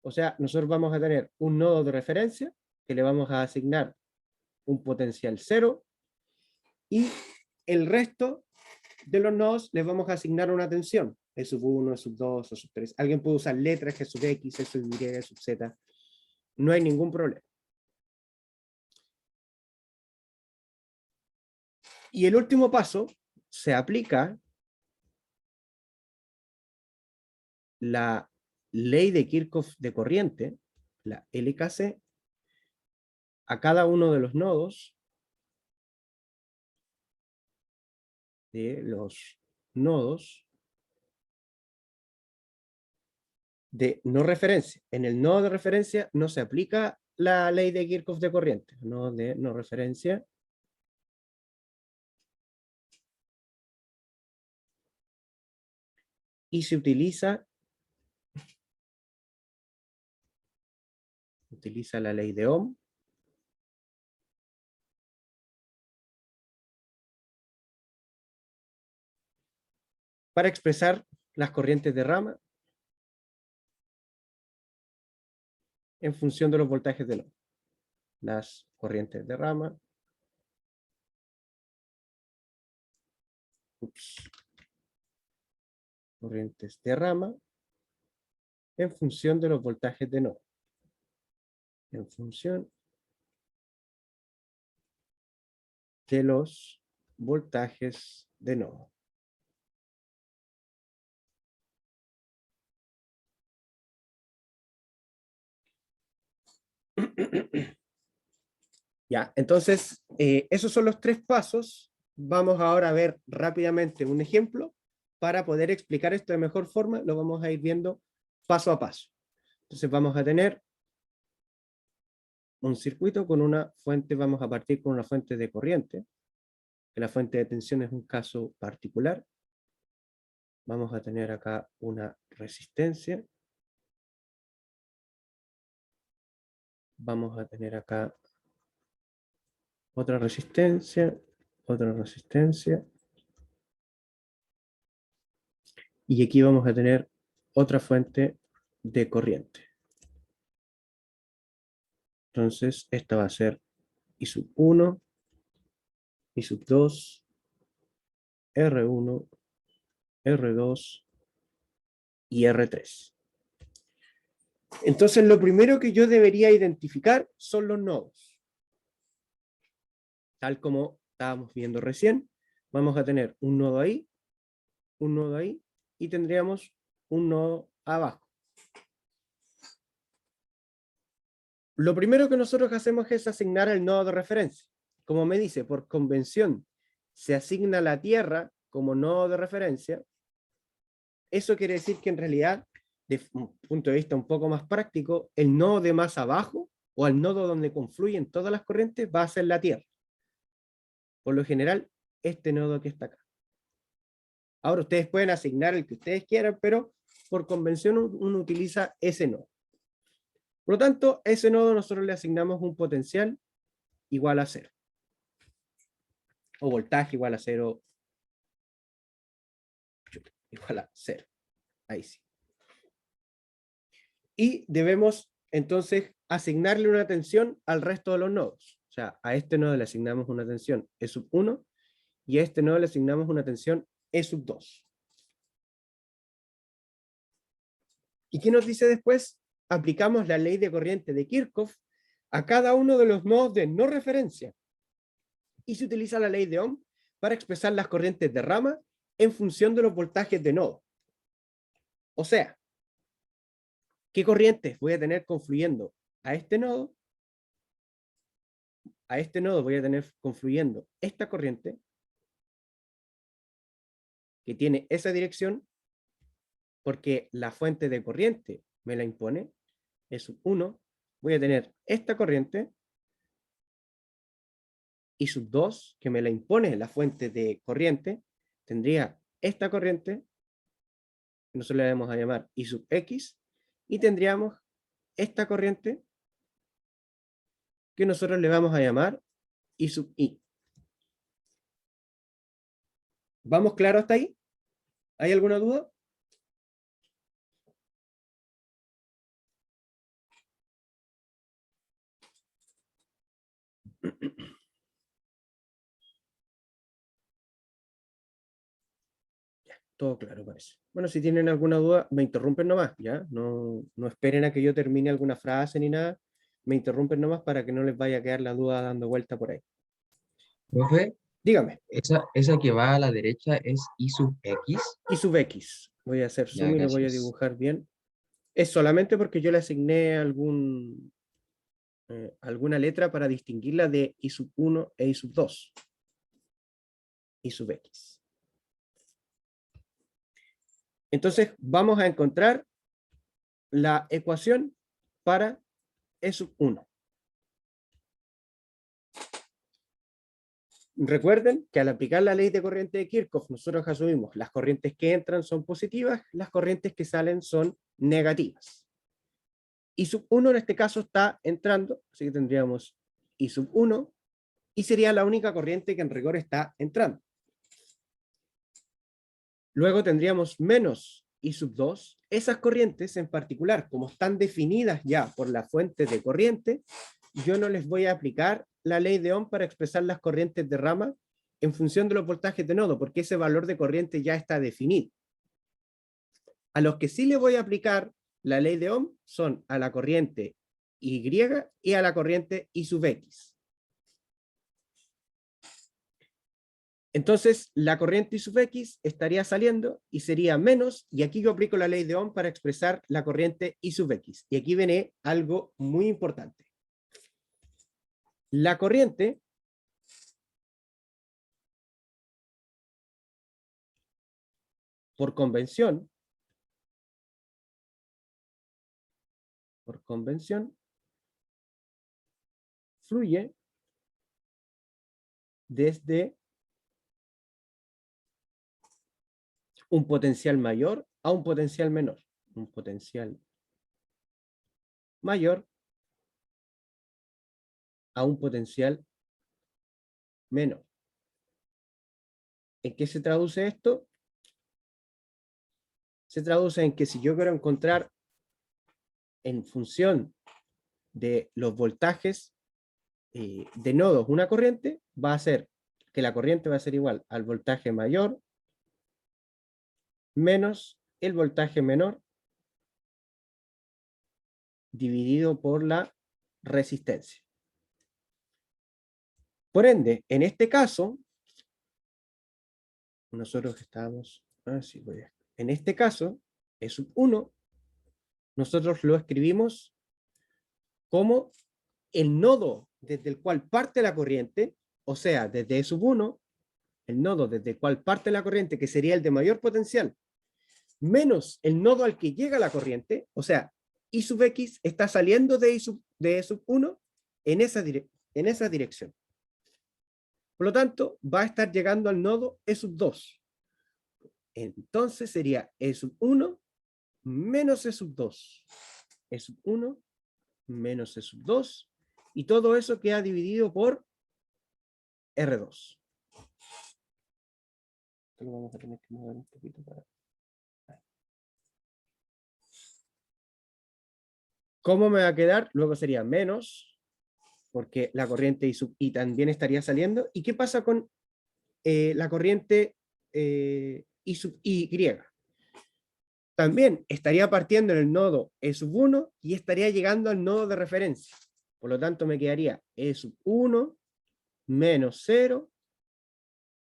O sea, nosotros vamos a tener un nodo de referencia que le vamos a asignar un potencial 0 y el resto de los nodos les vamos a asignar una tensión, E sub 1, E sub 2, E sub 3. Alguien puede usar letras, G sub X, E sub Y, E sub Z. No hay ningún problema. Y el último paso, se aplica la ley de Kirchhoff de corriente, la LKC, a cada uno de los nodos de no referencia. En el nodo de referencia no se aplica la ley de Kirchhoff de corriente, nodo de no referencia. Y se utiliza la ley de Ohm para expresar las corrientes de rama en función de los voltajes de nodo. Las corrientes de rama en función de los voltajes de nodo. En función de los voltajes de nodo. Ya, entonces, esos son los 3 pasos. Vamos ahora a ver rápidamente un ejemplo para poder explicar esto de mejor forma. Lo vamos a ir viendo paso a paso. Entonces vamos a tener un circuito con una fuente, vamos a partir con una fuente de corriente, que la fuente de tensión es un caso particular. Vamos a tener acá una resistencia. Vamos a tener acá otra resistencia, otra resistencia. Y aquí vamos a tener otra fuente de corriente. Entonces, esta va a ser I sub 1, I sub 2, R1, R2 y R3. Entonces, lo primero que yo debería identificar son los nodos. Tal como estábamos viendo recién, vamos a tener un nodo ahí, y tendríamos un nodo abajo. Lo primero que nosotros hacemos es asignar el nodo de referencia. Como me dice, por convención se asigna la Tierra como nodo de referencia. Eso quiere decir que en realidad, desde un punto de vista un poco más práctico, el nodo de más abajo, o el nodo donde confluyen todas las corrientes, va a ser la Tierra. Por lo general, este nodo que está acá. Ahora ustedes pueden asignar el que ustedes quieran, pero por convención uno utiliza ese nodo. Por lo tanto, a ese nodo nosotros le asignamos un potencial igual a 0. O voltaje igual a 0. Igual a 0. Ahí sí. Y debemos entonces asignarle una tensión al resto de los nodos. O sea, a este nodo le asignamos una tensión E sub 1 y a este nodo le asignamos una tensión E sub 2. ¿Y qué nos dice después? Aplicamos la ley de corriente de Kirchhoff a cada uno de los nodos de no referencia. Y se utiliza la ley de Ohm para expresar las corrientes de rama en función de los voltajes de nodo. O sea, ¿qué corrientes voy a tener confluyendo a este nodo? A este nodo voy a tener confluyendo esta corriente que tiene esa dirección porque la fuente de corriente me la impone, es 1, voy a tener esta corriente y sub 2, que me la impone la fuente de corriente, tendría esta corriente, que nosotros le vamos a llamar I sub X, y tendríamos esta corriente, que nosotros le vamos a llamar I sub I. ¿Vamos claro hasta ahí? ¿Hay alguna duda? Todo claro parece. Bueno, si tienen alguna duda, me interrumpen nomás, ¿ya? No esperen a que yo termine alguna frase ni nada. Me interrumpen nomás para que no les vaya a quedar la duda dando vuelta por ahí. Profe, Dígame. esa que va a la derecha es I sub X. Y sub X. Voy a hacer zoom Ya, y lo voy a gracias. dibujar bien. Es solamente porque yo le asigné alguna letra para distinguirla de I sub 1 e I sub 2. I sub X. Entonces vamos a encontrar la ecuación para E sub 1. Recuerden que al aplicar la ley de corriente de Kirchhoff, nosotros asumimos las corrientes que entran son positivas, las corrientes que salen son negativas. I sub 1 en este caso está entrando, así que tendríamos I sub 1, y sería la única corriente que en rigor está entrando. Luego tendríamos menos I sub 2. Esas corrientes en particular, como están definidas ya por la fuente de corriente, yo no les voy a aplicar la ley de Ohm para expresar las corrientes de rama en función de los voltajes de nodo, porque ese valor de corriente ya está definido. A los que sí le voy a aplicar la ley de Ohm son a la corriente Y y a la corriente I sub X. Entonces, la corriente I sub X estaría saliendo y sería menos, y aquí yo aplico la ley de Ohm para expresar la corriente I sub X. Y aquí viene algo muy importante. La corriente por convención, fluye desde un potencial mayor a un potencial menor. Un potencial mayor a un potencial menor. ¿En qué se traduce esto? Se traduce en que si yo quiero encontrar en función de los voltajes de nodos una corriente, va a ser que la corriente va a ser igual al voltaje mayor menos el voltaje menor dividido por la resistencia. Por ende, en este caso, nosotros estamos, en este caso, E sub 1, nosotros lo escribimos como el nodo desde el cual parte la corriente, o sea, desde E sub 1, el nodo desde el cual parte la corriente, que sería el de mayor potencial, menos el nodo al que llega la corriente, o sea, I sub X está saliendo de E sub 1 en esa dirección. Por lo tanto, va a estar llegando al nodo E sub 2. Entonces sería E sub 1 menos E sub 2. E sub 1 menos E sub 2. Y todo eso queda dividido por R2. Esto lo vamos a tener que mover un poquito para... ¿Cómo me va a quedar? Luego sería menos, porque la corriente I sub I también estaría saliendo. ¿Y qué pasa con la corriente I sub Y? También estaría partiendo en el nodo E sub 1 y estaría llegando al nodo de referencia. Por lo tanto, me quedaría E sub 1 menos 0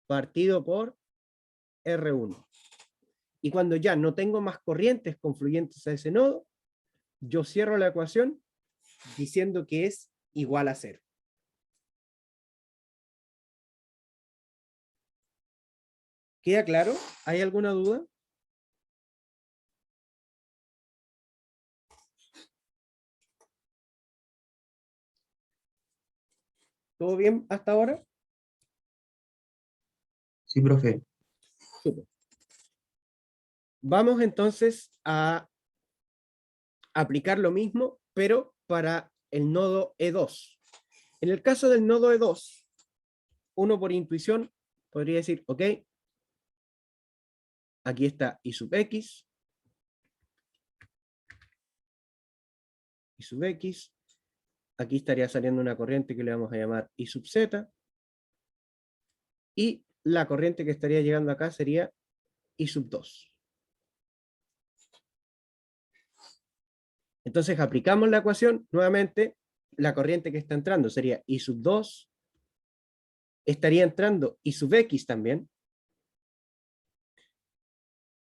partido por R1. Y cuando ya no tengo más corrientes confluyentes a ese nodo, yo cierro la ecuación diciendo que es igual a 0. ¿Queda claro? ¿Hay alguna duda? ¿Todo bien hasta ahora? Sí, profe. Súper. Vamos entonces a aplicar lo mismo, pero para el nodo E2. En el caso del nodo E2, uno por intuición podría decir, ok, aquí está I sub X, I sub X, aquí estaría saliendo una corriente que le vamos a llamar I sub Z, y la corriente que estaría llegando acá sería I sub 2. Entonces aplicamos la ecuación, nuevamente, la corriente que está entrando sería I sub 2, estaría entrando I sub X también.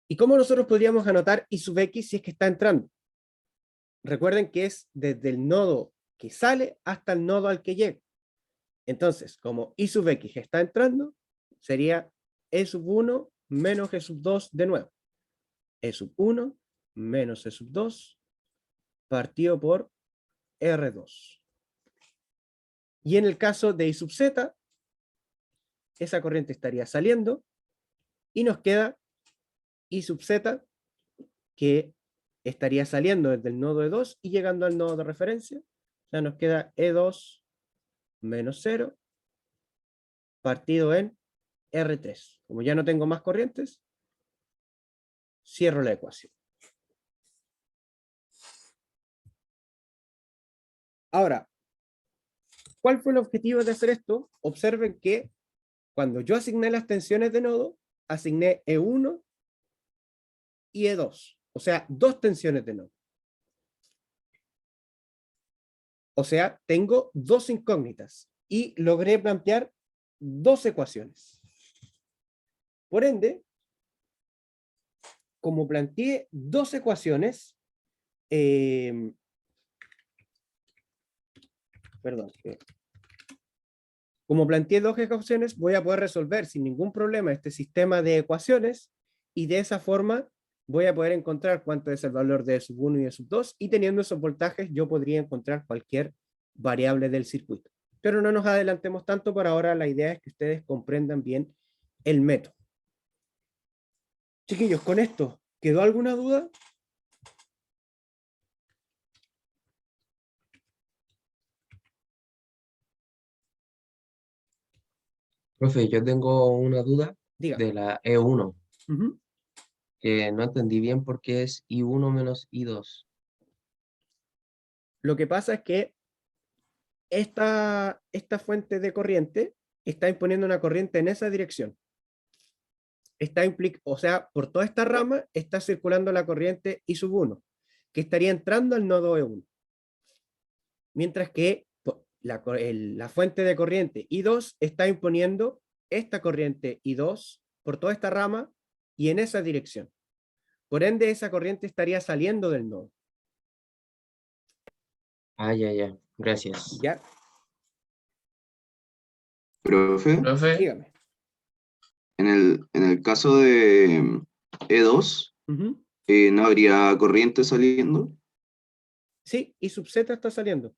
¿Y cómo nosotros podríamos anotar I sub X si es que está entrando? Recuerden que es desde el nodo que sale hasta el nodo al que llega. Entonces, como I sub X está entrando, sería E sub 1 menos E sub 2 de nuevo. E sub 1 menos E sub 2 partido por R2. Y en el caso de I sub Z, esa corriente estaría saliendo y nos queda I sub Z, que estaría saliendo desde el nodo E2 y llegando al nodo de referencia. O sea, nos queda E2 menos 0 partido en R3. Como ya no tengo más corrientes, cierro la ecuación. Ahora, ¿cuál fue el objetivo de hacer esto? Observen que cuando yo asigné las tensiones de nodo, asigné E1 y E2. O sea, dos tensiones de nodo. O sea, tengo dos incógnitas y logré plantear dos ecuaciones. Por ende, como planteé dos ecuaciones, perdón, como planteé dos ecuaciones, voy a poder resolver sin ningún problema este sistema de ecuaciones y de esa forma voy a poder encontrar cuánto es el valor de E sub 1 y E sub 2 y teniendo esos voltajes yo podría encontrar cualquier variable del circuito. Pero no nos adelantemos tanto por ahora, la idea es que ustedes comprendan bien el método. Chiquillos, con esto, ¿quedó alguna duda? Profe, yo tengo una duda Diga. de la E1, Ujú. que no entendí bien por qué es I1 menos I2. Lo que pasa es que esta fuente de corriente está imponiendo una corriente en esa dirección. O sea, por toda esta rama está circulando la corriente I sub 1, que estaría entrando al nodo E1. Mientras que la fuente de corriente I2 está imponiendo esta corriente I2 por toda esta rama y en esa dirección. Por ende, esa corriente estaría saliendo del nodo. Ah, ya, gracias. ¿Ya? Profe, Profe, Dígame. en el caso de E2, Ujú. ¿no habría corriente saliendo? Sí, y sub Z está saliendo.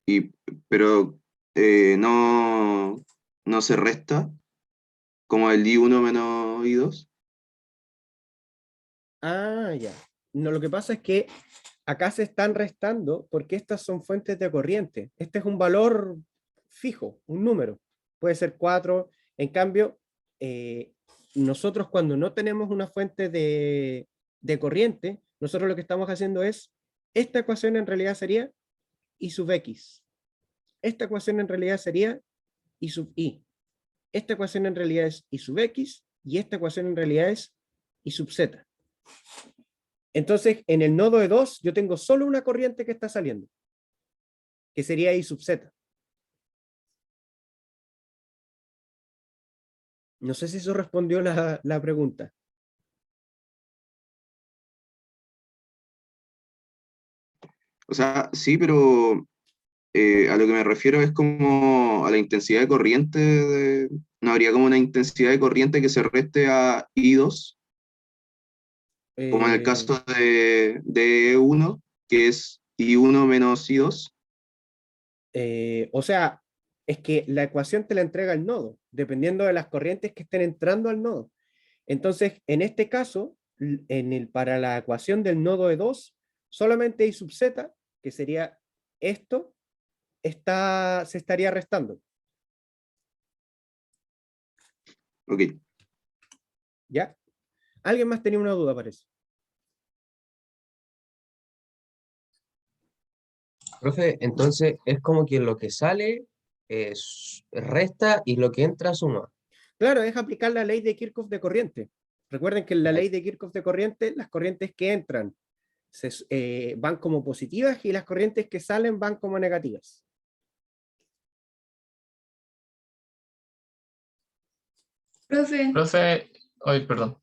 Y, pero no, no se resta como el I1 menos I2. Ah, ya. No, lo que pasa es que acá se están restando porque estas son fuentes de corriente. Este es un valor fijo, un número. Puede ser 4. En cambio, nosotros cuando no tenemos una fuente de corriente, nosotros lo que estamos haciendo es, esta ecuación en realidad sería I sub X. Esta ecuación en realidad sería I sub Y. Esta ecuación en realidad es I sub X y esta ecuación en realidad es I sub Z. Entonces, en el nodo E2 yo tengo solo una corriente que está saliendo, que sería I sub Z. No sé si eso respondió la pregunta. O sea, sí, pero a lo que me refiero es como a la intensidad de corriente. ¿No habría como una intensidad de corriente que se reste a I2? Como en el caso de E1, que es I1 menos I2. O sea, es que la ecuación te la entrega el nodo, dependiendo de las corrientes que estén entrando al nodo. Entonces, en este caso, para la ecuación del nodo E2, solamente I sub Z, que sería esto, se estaría restando. Ok. ¿Ya? ¿Alguien más tenía una duda, parece? Profe, entonces es como que lo que sale resta y lo que entra suma. Claro, es aplicar la ley de Kirchhoff de corriente. Recuerden que en la ley de Kirchhoff de corriente, las corrientes que entran van como positivas y las corrientes que salen van como negativas. Profe, Ay, perdón.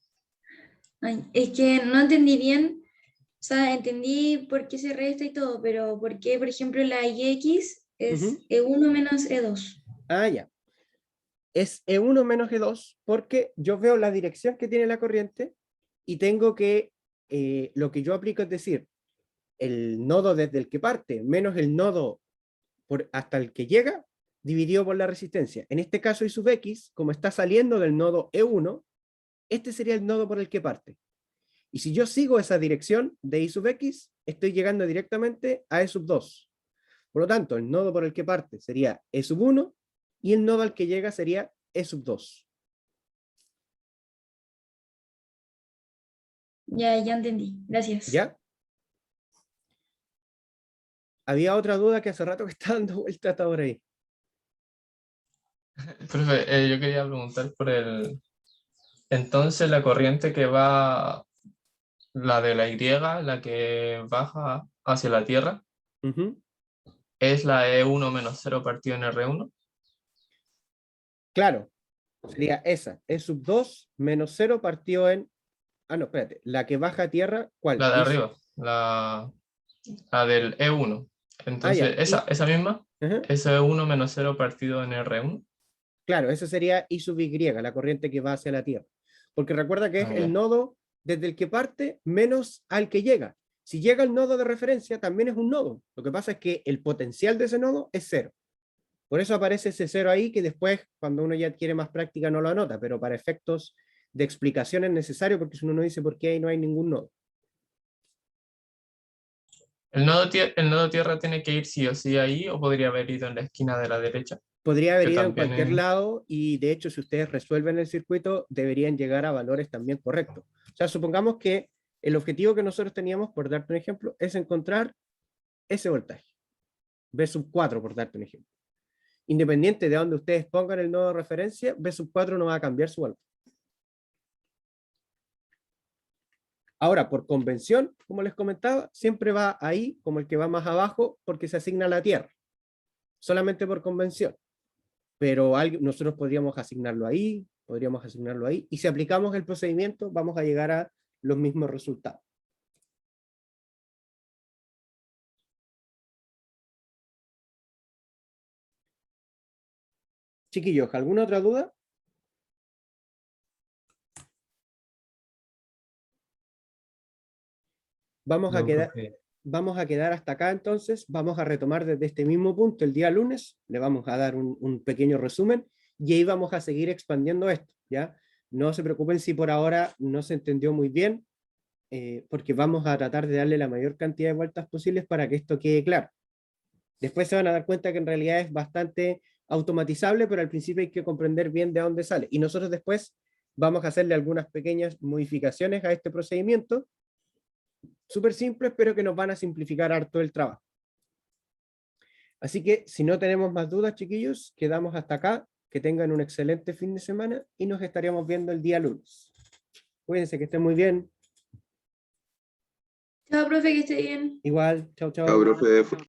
ay, es que no entendí bien, o sea, entendí por qué se resta y todo, pero por qué, por ejemplo, la IX es Ujú. E1 menos E2. Ah, ya. Es E1 menos E2 porque yo veo la dirección que tiene la corriente y tengo que, lo que yo aplico es decir, el nodo desde el que parte menos el nodo hasta el que llega dividido por la resistencia. En este caso I sub X, como está saliendo del nodo E1, este sería el nodo por el que parte. Y si yo sigo esa dirección de I sub X, estoy llegando directamente a E sub 2. Por lo tanto, el nodo por el que parte sería E sub 1 y el nodo al que llega sería E sub 2. Ya entendí. Gracias. ¿Ya? Había otra duda que hace rato que está dando vuelta hasta por ahí. Profe, yo quería preguntar por el... Entonces, la corriente que va, la de la Y, la que baja hacia la Tierra, Ujú. es la E1 menos 0 partido en R1. Claro, Sería esa, E sub 2 menos 0 partido en... Ah, no, espérate. La que baja a tierra, ¿cuál? La de I- arriba, la del E1. Entonces, ya, esa misma, ajá. ese E1 menos 0 partido en R1. Claro, esa sería I sub Y, la corriente que va hacia la Tierra. Porque recuerda que es Ah, el ya. nodo desde el que parte menos al que llega. Si llega al nodo de referencia, también es un nodo. Lo que pasa es que el potencial de ese nodo es 0. Por eso aparece ese 0 ahí, que después, cuando uno ya adquiere más práctica, no lo anota, pero para efectos de explicación es necesario, porque si uno no dice por qué ahí no hay ningún nodo. El nodo tierra tiene que ir sí o sí ahí, o podría haber ido en la esquina de la derecha, Podría haber que ido en también cualquier es... lado y de hecho si ustedes resuelven el circuito deberían llegar a valores también correctos. O sea, supongamos que el objetivo que nosotros teníamos, por darte un ejemplo, es encontrar ese voltaje. B sub 4, por darte un ejemplo. Independiente de donde ustedes pongan el nodo de referencia, B sub 4 no va a cambiar su valor. Ahora, por convención, como les comentaba, siempre va ahí como el que va más abajo porque se asigna a la Tierra. Solamente por convención. Pero nosotros podríamos asignarlo ahí, y si aplicamos el procedimiento vamos a llegar a los mismos resultados. Chiquillos, ¿alguna otra duda? Vamos a No, quedar, profe. vamos a quedar hasta acá entonces, vamos a retomar desde este mismo punto el día lunes, le vamos a dar un pequeño resumen y ahí vamos a seguir expandiendo esto, ¿ya? No se preocupen si por ahora no se entendió muy bien, porque vamos a tratar de darle la mayor cantidad de vueltas posibles para que esto quede claro. Después se van a dar cuenta que en realidad es bastante automatizable, pero al principio hay que comprender bien de dónde sale. Y nosotros después vamos a hacerle algunas pequeñas modificaciones a este procedimiento, súper simples, pero que nos van a simplificar harto el trabajo. Así que si no tenemos más dudas, chiquillos, quedamos hasta acá. Que tengan un excelente fin de semana y nos estaríamos viendo el día lunes. Cuídense, que estén muy bien. Chao, profe, que esté bien. Igual, chao, Chao, chao. profe.